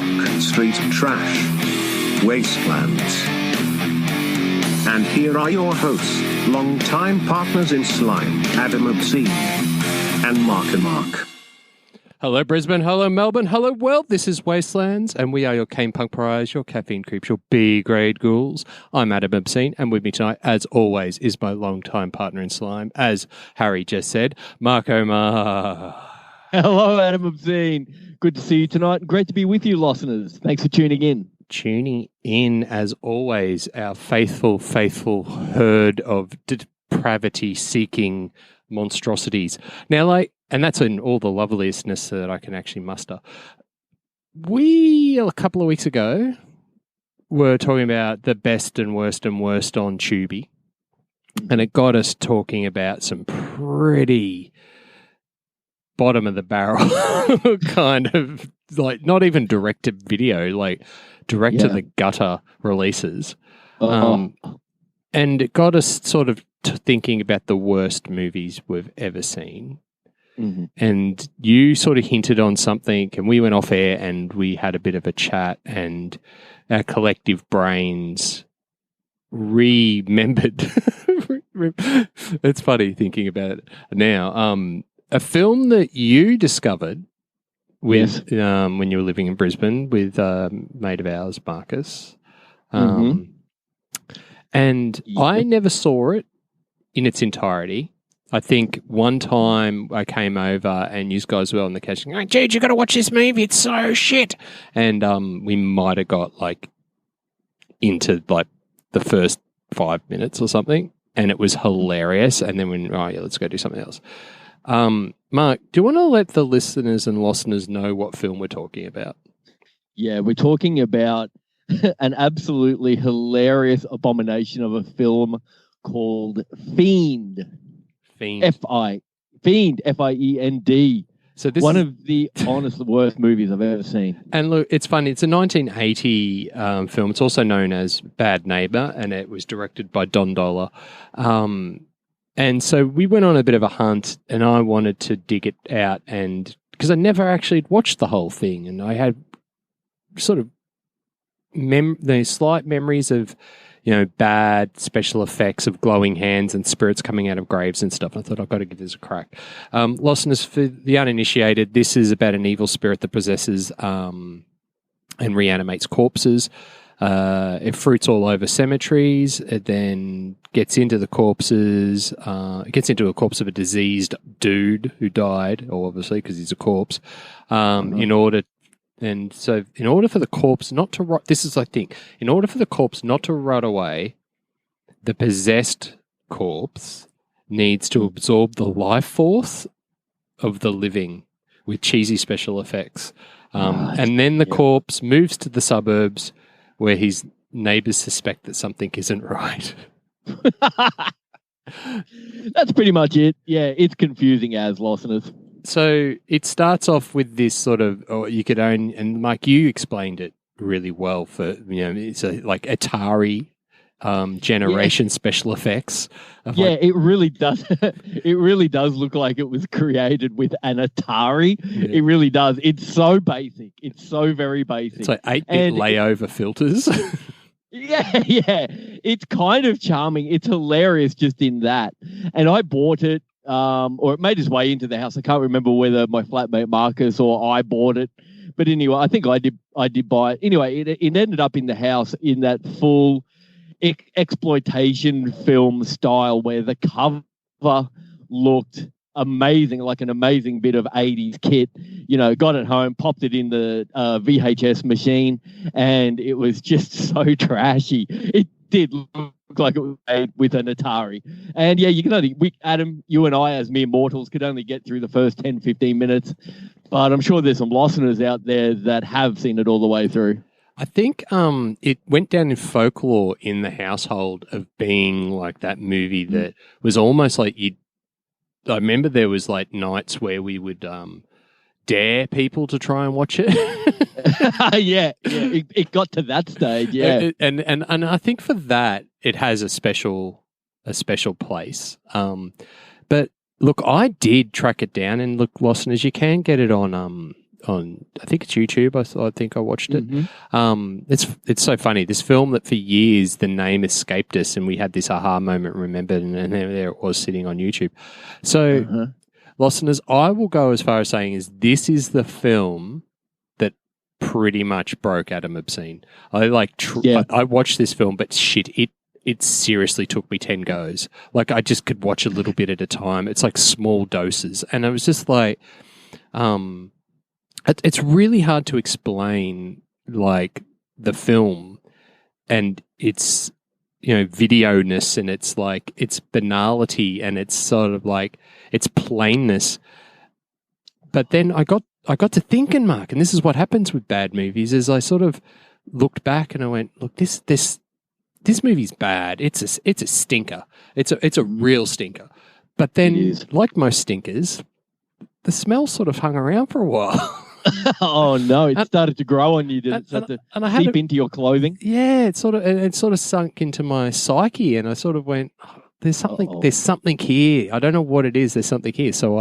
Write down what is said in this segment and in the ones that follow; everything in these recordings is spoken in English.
rock, street trash, Wastelands. And here are your hosts, longtime partners in slime, Adam Obscene and Mark. Hello Brisbane, hello Melbourne, hello world. This is Wastelands, and we are your Cane Punk pariahs, your caffeine creeps, your B-grade ghouls. I'm Adam Obscene, and with me tonight, as always, is my longtime partner in slime, as Harry just said, Mark Omar. Hello, Adam Obscene. Good to see you tonight. Great to be with you, listeners. Thanks for tuning in. Tuning in, as always, our faithful herd of depravity-seeking monstrosities. Now, and that's in all the loveliness that I can actually muster. We, a couple of weeks ago, were talking about the best and worst on Tubi, and it got us talking about some pretty bottom of the barrel kind of, like, not even directed video, like direct to the gutter releases. And it got us sort of thinking about the worst movies we've ever seen. Mm-hmm. And you sort of hinted on something, and we went off air and we had a bit of a chat, and our collective brains remembered. It's funny thinking about it now. A film that you discovered with when you were living in Brisbane with a mate of ours, Marcus. And I never saw it in its entirety. I think one time I came over and you guys were on the couch going, "Dude, you got to watch this movie. It's so shit." And we might have got into the first 5 minutes or something, and it was hilarious. And then let's go do something else. Mark, do you want to let the listeners and listeners know what film we're talking about? Yeah, we're talking about an absolutely hilarious abomination of a film called Fiend. Fiend, F-I-E-N-D. So this one of the honestly worst movies I've ever seen. And look, it's funny. It's a 1980 film. It's also known as Bad Neighbor, and it was directed by Don Dohler. And so we went on a bit of a hunt, and I wanted to dig it out, and because I never actually watched the whole thing, and I had sort of these slight memories of, bad special effects of glowing hands and spirits coming out of graves and stuff. I thought, I've got to give this a crack. Lostness, for the uninitiated, this is about an evil spirit that possesses and reanimates corpses. It fruits all over cemeteries. It then gets into the corpses. It gets into a corpse of a diseased dude who died, obviously, because he's a corpse. In order for the corpse not to rot, this is, I think, in order for the corpse not to rot away, the possessed corpse needs to absorb the life force of the living with cheesy special effects. And then the corpse moves to the suburbs where his neighbours suspect that something isn't right. That's pretty much it. Yeah, it's confusing as listeners. So it starts off with this sort of, and Mike, you explained it really well for, it's like Atari generation special effects. It really does. It really does look like it was created with an Atari. Yeah. It really does. It's so basic. It's so very basic. It's like 8-bit layover filters. Yeah. It's kind of charming. It's hilarious just in that. And I bought it. Or it made its way into the house. I can't remember whether my flatmate Marcus or I bought it. But anyway, I think I did buy it. Anyway, it ended up in the house in that full exploitation film style where the cover looked amazing, like an amazing bit of 80s kit. Got it home, popped it in the VHS machine, and it was just so trashy. It did look like it was made with an Atari. And you can Adam, you and I as mere mortals could only get through the first 10, 15 minutes. But I'm sure there's some listeners out there that have seen it all the way through. I think it went down in folklore in the household of being like that movie that was almost like I remember there was like nights where we would dare people to try and watch it. It got to that stage. Yeah, and I think for that it has a special place. But look, I did track it down, and look, listeners, you can get it on I think it's YouTube. I think I watched it. Mm-hmm. It's so funny. This film that for years the name escaped us, and we had this aha moment remembered, and there it was sitting on YouTube. So, listeners, I will go as far as saying is this is the film that pretty much broke Adam Obscene. I I watched this film, but shit, it seriously took me 10 goes. Like, I just could watch a little bit at a time. It's like small doses. And I was just like, it's really hard to explain, like, the film and its, video-ness, and it's like, its banality, and it's sort of like, its plainness. But then I got to thinking, Mark, and this is what happens with bad movies, is I sort of looked back and I went, look, this movie's bad. It's a stinker. It's a real stinker. But then, like most stinkers, the smell sort of hung around for a while. Oh no! It started to grow on you. Did it start to seep into your clothing? Yeah, it sort of sunk into my psyche, and I sort of went, oh, "There's something here. I don't know what it is. There's something here." So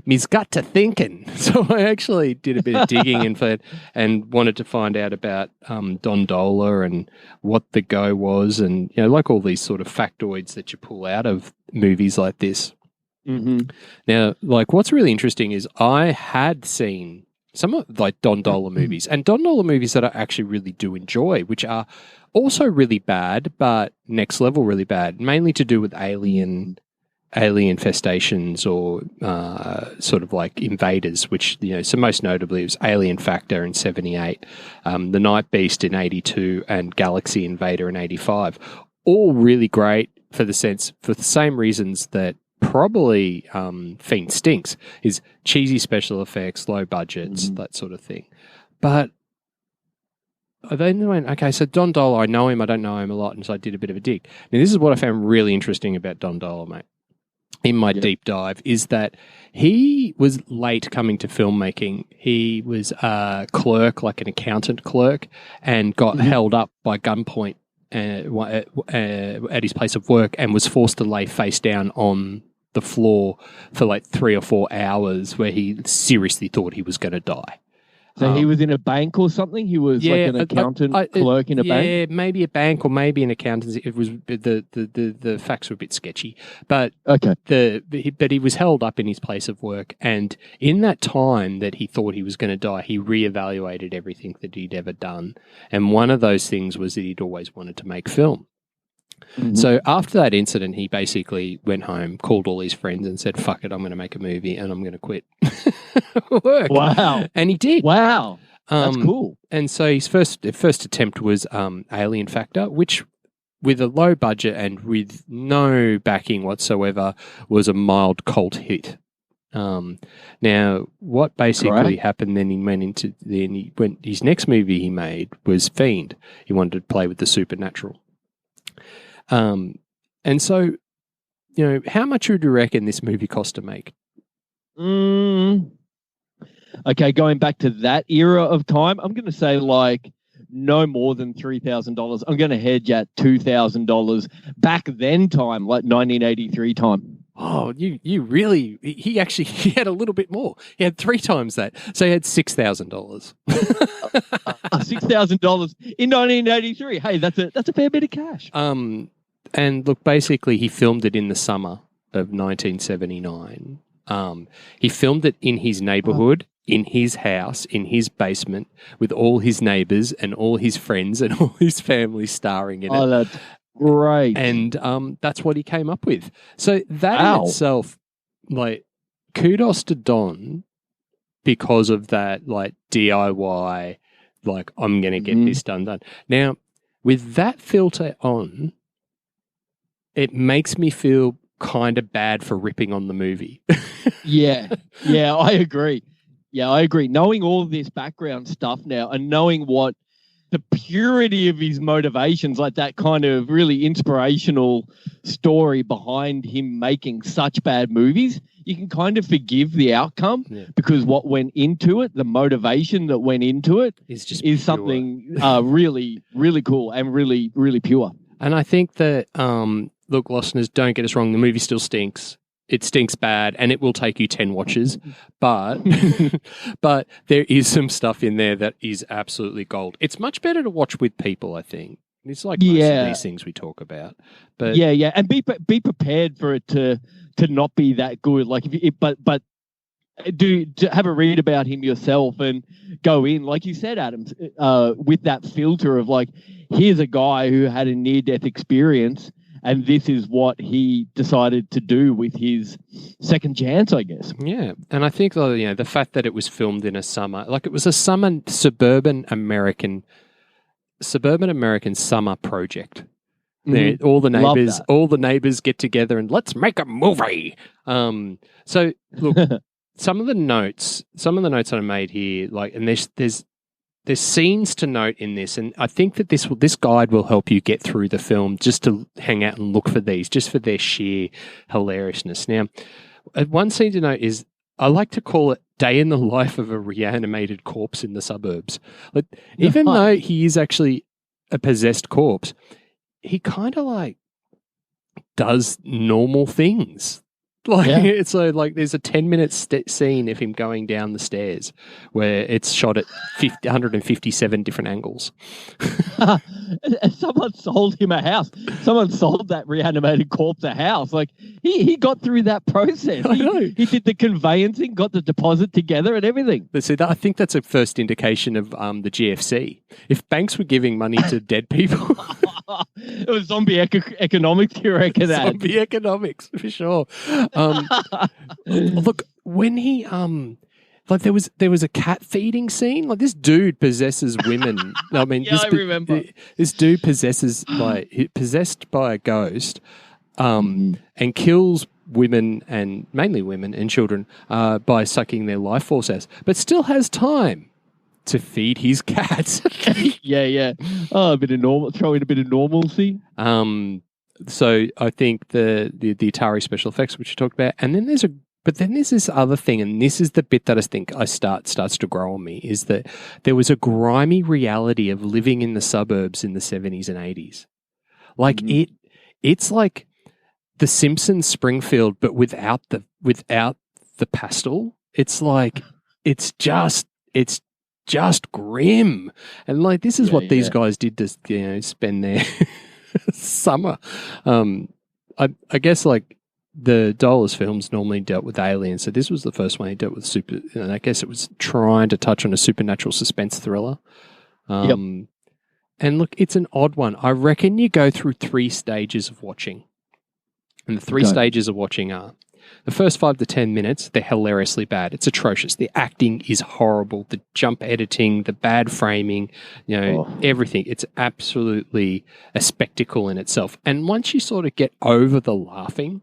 me's got to thinking. So I actually did a bit of digging and wanted to find out about Don Dohler and what the go was, and like all these sort of factoids that you pull out of movies like this. Mm-hmm. Now, like, what's really interesting is I had seen some of like Don Dohler movies, and Don Dohler movies that I actually really do enjoy, which are also really bad, but next level really bad, mainly to do with alien infestations or sort of like invaders, which, so most notably it was Alien Factor in 78, The Night Beast in 82, and Galaxy Invader in 85. All really great for the same reasons that probably Fiend stinks, is cheesy special effects, low budgets, that sort of thing. But I then went, okay, so Don Dohler, I know him, I don't know him a lot, and so I did a bit of a dig. Now, this is what I found really interesting about Don Dohler, mate, in my deep dive, is that he was late coming to filmmaking. He was a clerk, like an accountant clerk, and got held up by gunpoint at his place of work, and was forced to lay face down on the floor for like 3 or 4 hours, where he seriously thought he was going to die. So he was in a bank or something? He was like an accountant clerk in a bank? Yeah, maybe a bank or maybe an accountancy. It was the facts were a bit sketchy. But but he was held up in his place of work, and in that time that he thought he was going to die, he reevaluated everything that he'd ever done. And one of those things was that he'd always wanted to make film. So after that incident, he basically went home, called all his friends and said, fuck it, I'm going to make a movie and I'm going to quit work. Wow. And he did. Wow. That's cool. And so his first attempt was Alien Factor, which, with a low budget and with no backing whatsoever, was a mild cult hit. Now, what basically happened then, his next movie he made was Fiend. He wanted to play with the supernatural. And so, how much would you reckon this movie cost to make? Okay, going back to that era of time, I'm going to say like no more than $3,000. I'm going to hedge at $2,000 back then time, like 1983 time. Oh, you really, he had a little bit more. He had 3 times that. So he had $6,000. $6,000 in 1983. Hey, that's a fair bit of cash. And look, basically he filmed it in the summer of 1979. He filmed it in his neighborhood, in his house, in his basement, with all his neighbors and all his friends and all his family starring in it. Oh, that's great. And that's what he came up with. So that in itself, like, kudos to Don, because of that, like, DIY, like, I'm going to get this done. Now, with that filter on, it makes me feel kind of bad for ripping on the movie. Yeah, I agree. Knowing all this background stuff now and knowing what the purity of his motivations, like that kind of really inspirational story behind him making such bad movies, you can kind of forgive the outcome because what went into it, the motivation that went into it is something really, really cool and really, really pure. And I think that, look, listeners, don't get us wrong, the movie still stinks. It stinks bad, and it will take you 10 watches, but but there is some stuff in there that is absolutely gold. It's much better to watch with people, I think. It's like most of these things we talk about. But yeah, and be prepared for it to not be that good. Like but do have a read about him yourself and go in, like you said, Adam, with that filter of like, here's a guy who had a near-death experience, and this is what he decided to do with his second chance, I guess. Yeah, and I think the fact that it was filmed in a summer, like it was a summer suburban American summer project. Mm-hmm. All the neighbors get together and let's make a movie. So look, some of the notes that I made here, like, and there's scenes to note in this, and I think that this guide will help you get through the film just to hang out and look for these, just for their sheer hilariousness. Now, one scene to note is I like to call it day in the life of a reanimated corpse in the suburbs. Like, even though he is actually a possessed corpse, he kind of like does normal things. Like so, like there's a 10-minute scene of him going down the stairs where it's shot at 157 different angles. Someone sold him a house. Someone sold that reanimated corpse a house. Like he got through that process. I know. He did the conveyancing, got the deposit together, and everything. But see, I think that's a first indication of the GFC. If banks were giving money to dead people. It was zombie economics, you reckon? Zombie economics, for sure. Look, when he like there was a cat feeding scene. Like this dude possesses women. I mean, I remember. This dude possessed by a ghost, and kills women, and mainly women and children, by sucking their life force out, but still has time to feed his cats. yeah. Oh, throw in a bit of normalcy. So I think the Atari special effects, which you talked about, and then there's this other thing, and this is the bit that I think starts to grow on me, is that there was a grimy reality of living in the suburbs in the 70s and 80s. Like it's like The Simpsons Springfield, but without the pastel. It's like it's just grim, and like this is what these guys did to spend their summer. I guess like the Dohler's films normally dealt with aliens, so this was the first one he dealt with super. And I guess it was trying to touch on a supernatural suspense thriller. And look, it's an odd one. I reckon you go through 3 stages of watching, and the 3 stages of watching are: the first 5 to 10 minutes, they're hilariously bad. It's atrocious. The acting is horrible. The jump editing, the bad framing, everything. It's absolutely a spectacle in itself. And once you sort of get over the laughing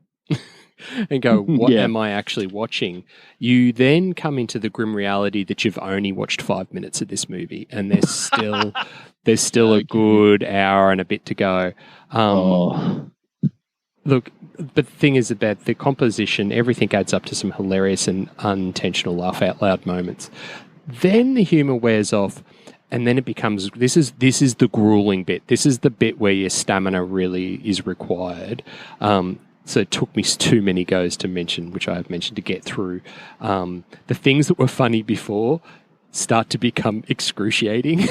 and go, what am I actually watching? You then come into the grim reality that you've only watched 5 minutes of this movie, and there's still a good hour and a bit to go. Look, but the thing is about the composition, everything adds up to some hilarious and unintentional laugh out loud moments. Then the humor wears off, and then it becomes this is the grueling bit. This is the bit where your stamina really is required. So it took me too many goes to mention, which I have mentioned, to get through. The things that were funny before start to become excruciating.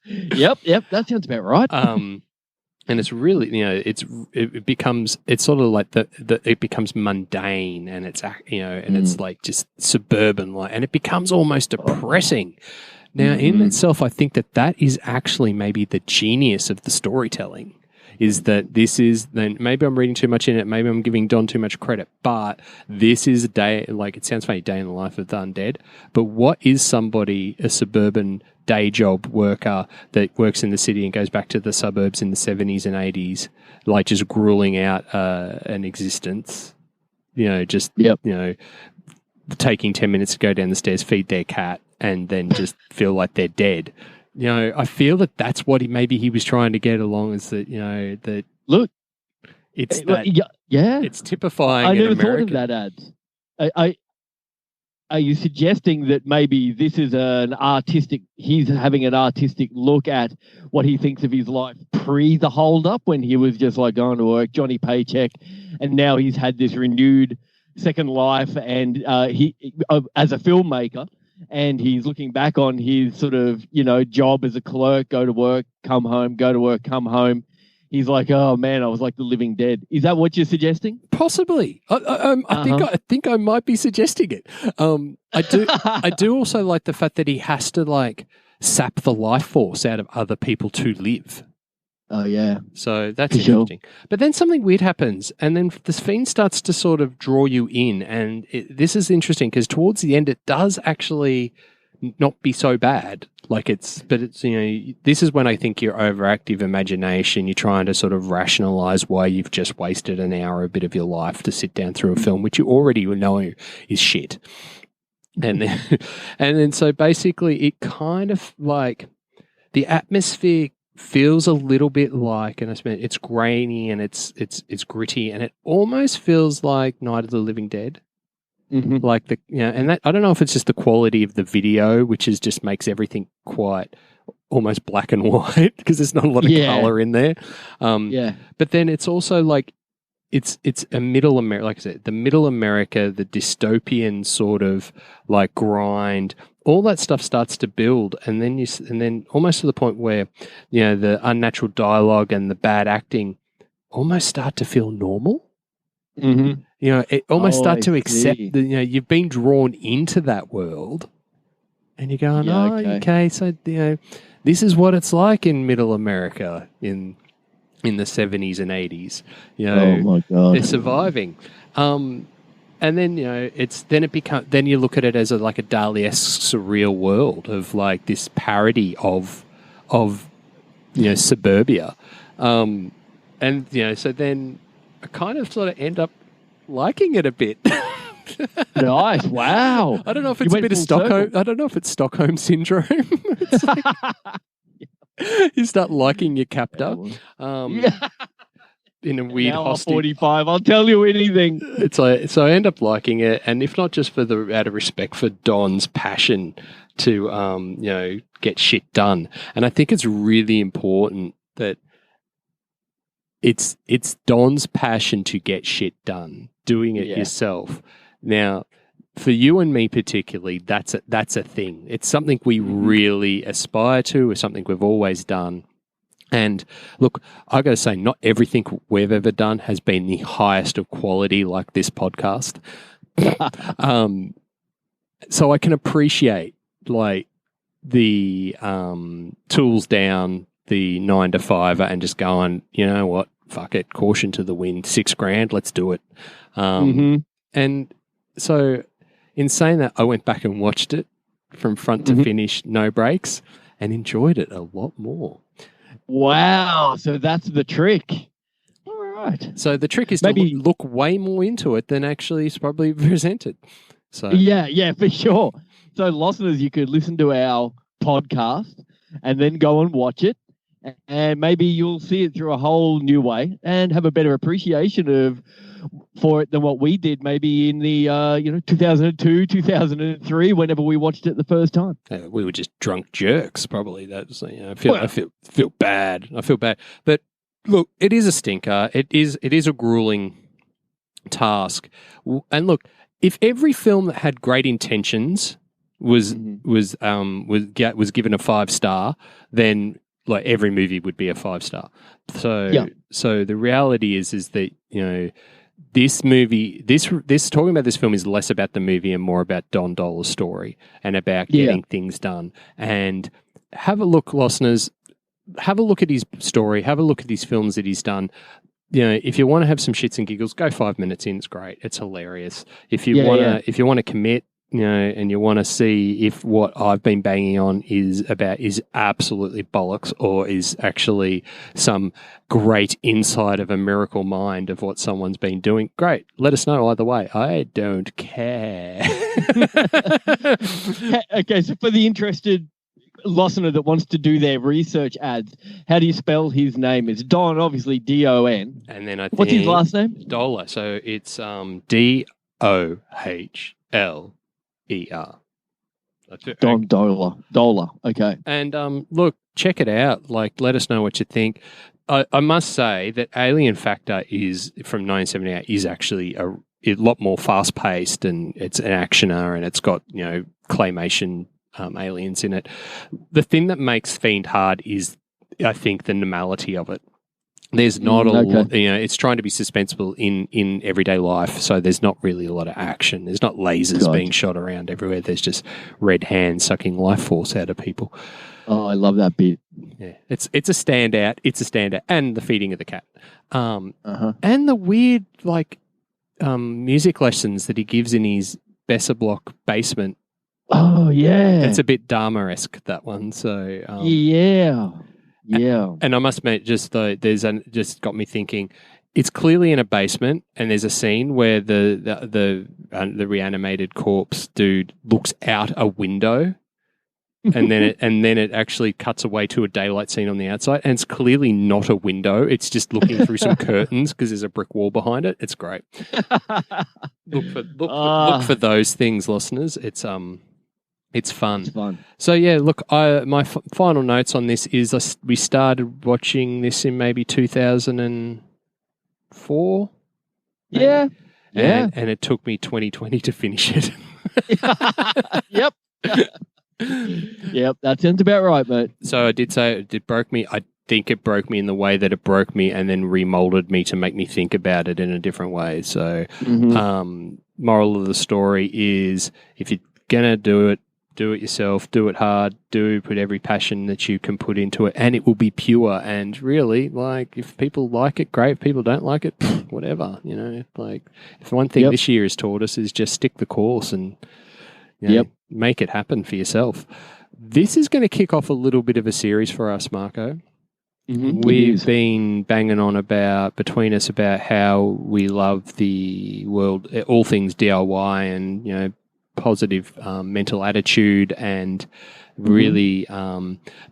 Yep, that sounds about right. And it's really, it becomes sort of like it becomes mundane, and it's and it's like just suburban, like, and it becomes almost depressing. Now, in itself, I think that is actually maybe the genius of the storytelling. Is that this is, then maybe I'm reading too much in it, maybe I'm giving Don too much credit, but this is a day, like it sounds funny, day in the life of the undead, but what is somebody, a suburban day job worker that works in the city and goes back to the suburbs in the 70s and 80s, like just grueling out an existence, taking 10 minutes to go down the stairs, feed their cat, and then just feel like they're dead. I feel that that's what maybe he was trying to get along, is that, that look, it's it's typifying. I an never American. thought of that, Ads. Are you suggesting that maybe this is he's having an artistic look at what he thinks of his life pre the hold up when he was just like going to work, Johnny Paycheck, and now he's had this renewed second life, and he as a filmmaker, and he's looking back on his sort of job as a clerk, go to work, come home, go to work, come home. He's like, oh man, I was like the living dead. Is that what you're suggesting? Possibly. I think I might be suggesting it. I do also like the fact that he has to like sap the life force out of other people to live. Oh yeah. So that's interesting. Sure. But then something weird happens, and then this Fiend starts to sort of draw you in, and this is interesting because towards the end it does actually not be so bad. Like it's this is when I think your overactive imagination, you're trying to sort of rationalize why you've just wasted an hour, a bit of your life to sit down through a film, which you already know is shit. And then so basically it kind of like the atmosphere feels a little bit like, and it's grainy and it's gritty, and it almost feels like Night of the Living Dead. Mm-hmm. Like and that I don't know if it's just the quality of the video, which is just makes everything quite almost black and white because there's not a lot of color in there. But then it's also like it's a middle America, like I said, the middle America, the dystopian sort of like grind. All that stuff starts to build, and then almost to the point where the unnatural dialogue and the bad acting almost start to feel normal. Mm-hmm. It almost start to accept that you've been drawn into that world, and you're going, okay, so this is what it's like in Middle America in the 70s and 80s. Oh my God, they're surviving. And then then you look at it as a Dali-esque surreal world of like this parody of suburbia, and so then I kind of sort of end up liking it a bit. Nice, wow. I don't know if it's a bit of Stockholm. I don't know if it's Stockholm syndrome. It's like, you start liking your captor. In a weird hostage. 45, I'll tell you anything. It's like, so I end up liking it, and if not just out of respect for Don's passion to get shit done, and I think it's really important that it's Don's passion to get shit done, doing it yourself. Now, for you and me particularly, that's a thing. It's something we really aspire to, or something we've always done. And look, I got to say, not everything we've ever done has been the highest of quality, like this podcast. So I can appreciate like the tools down, the 9 to 5, and just going, you know what, fuck it, caution to the wind, $6,000, let's do it. And so, in saying that, I went back and watched it from front to finish, no breaks, and enjoyed it a lot more. Wow, so that's the trick. All right. So the trick is to look way more into it than actually is probably presented. So yeah, for sure. So listeners, you could listen to our podcast and then go and watch it, and maybe you'll see it through a whole new way and have a better appreciation for it than what we did maybe in the 2002, 2003, whenever we watched it the first time. We were just drunk jerks, probably. That's I feel bad. I feel bad. But look, it is a stinker. It is a grueling task. And look, if every film that had great intentions was given a 5-star, then like every movie would be a 5-star. So the reality is that this movie, this talking about this film is less about the movie and more about Don Dohler's story and about getting things done. And have a look, listeners. Have a look at his story. Have a look at these films that he's done. If you want to have some shits and giggles, go 5 minutes in. It's great. It's hilarious. If you want to commit, and you want to see if what I've been banging on is absolutely bollocks or is actually some great insight of a miracle mind of what someone's been doing, great. Let us know either way. I don't care. Okay, so for the interested listener that wants to do their research ads, how do you spell his name? It's Don, obviously D-O-N. And then what's his last name? Dohler. So it's Dohler. Don Dohler. Okay. And look, check it out. Like, let us know what you think. I must say that Alien Factor is from 1978 is actually a lot more fast paced, and it's an actioner, and it's got claymation aliens in it. The thing that makes Fiend hard is, I think, the normality of it. There's not it's trying to be suspenseful in everyday life, so there's not really a lot of action. There's not lasers being shot around everywhere. There's just red hands sucking life force out of people. Oh, I love that bit. Yeah, it's a standout. It's a standout, and the feeding of the cat, and the weird music lessons that he gives in his Besser block basement. Oh yeah, it's a bit Dharma-esque, that one. So yeah. And I must admit, just got me thinking. It's clearly in a basement, and there's a scene where the reanimated corpse dude looks out a window, and then it actually cuts away to a daylight scene on the outside, and it's clearly not a window. It's just looking through some curtains because there's a brick wall behind it. It's great. Look for those things, listeners. It's fun. It's fun. So yeah, look, my final notes on this is we started watching this in maybe 2004. Yeah. And it took me 2020 to finish it. Yep. Yep, that sounds about right, mate. So I did say it broke me. I think it broke me in the way that it broke me, and then remolded me to make me think about it in a different way. So, moral of the story is, if you're gonna do it yourself, do it hard, put every passion that you can put into it, and it will be pure. And really, if people like it, great. If people don't like it, whatever, if one thing this year has taught us is just stick the course and make it happen for yourself. This is going to kick off a little bit of a series for us, Marco. We've been banging on between us about how we love the world, all things DIY, and positive mental attitude, and really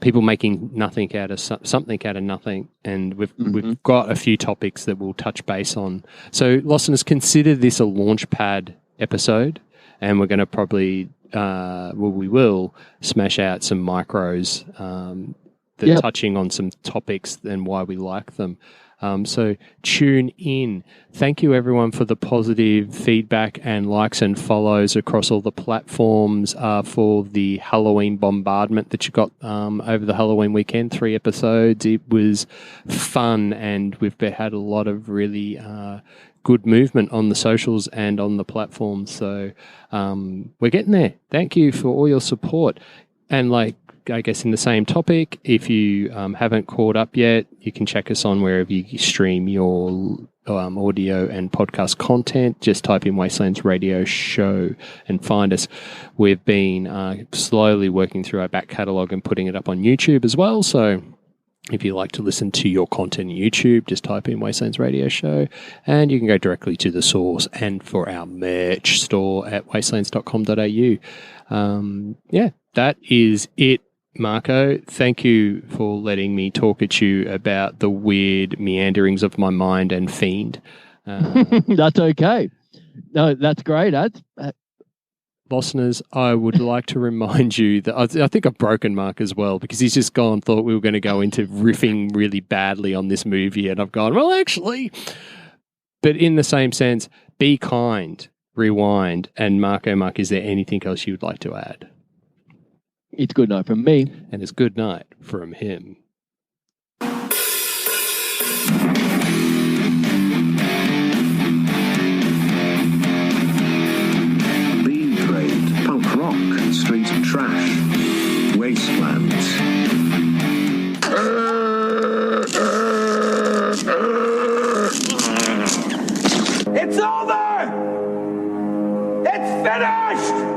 people making nothing out of something out of nothing. And we've got a few topics that we'll touch base on. So, listeners, consider this a launch pad episode, and we're going to probably we will smash out some micros touching on some topics and why we like them. So tune in. Thank you, everyone, for the positive feedback and likes and follows across all the platforms for the Halloween bombardment that you got over the Halloween weekend. 3 episodes. It was fun, and we've had a lot of really good movement on the socials and on the platforms. So we're getting there. Thank you for all your support. And I guess in the same topic, if you haven't caught up yet, you can check us on wherever you stream your audio and podcast content. Just type in Wastelands Radio Show and find us. We've been slowly working through our back catalogue and putting it up on YouTube as well. So if you like to listen to your content on YouTube, just type in Wastelands Radio Show, and you can go directly to the source and for our merch store at wastelands.com.au. That is it. Marco, thank you for letting me talk at you about the weird meanderings of my mind and Fiend. That's okay. No, that's great. Listeners, I would like to remind you that I think I've broken Mark as well, because he's just thought we were going to go into riffing really badly on this movie, and I've gone, well, actually. But in the same sense, be kind, rewind, and Mark, is there anything else you would like to add? It's good night from me. And it's good night from him. B-grade, punk rock, street trash, Wastelands. It's over! It's finished!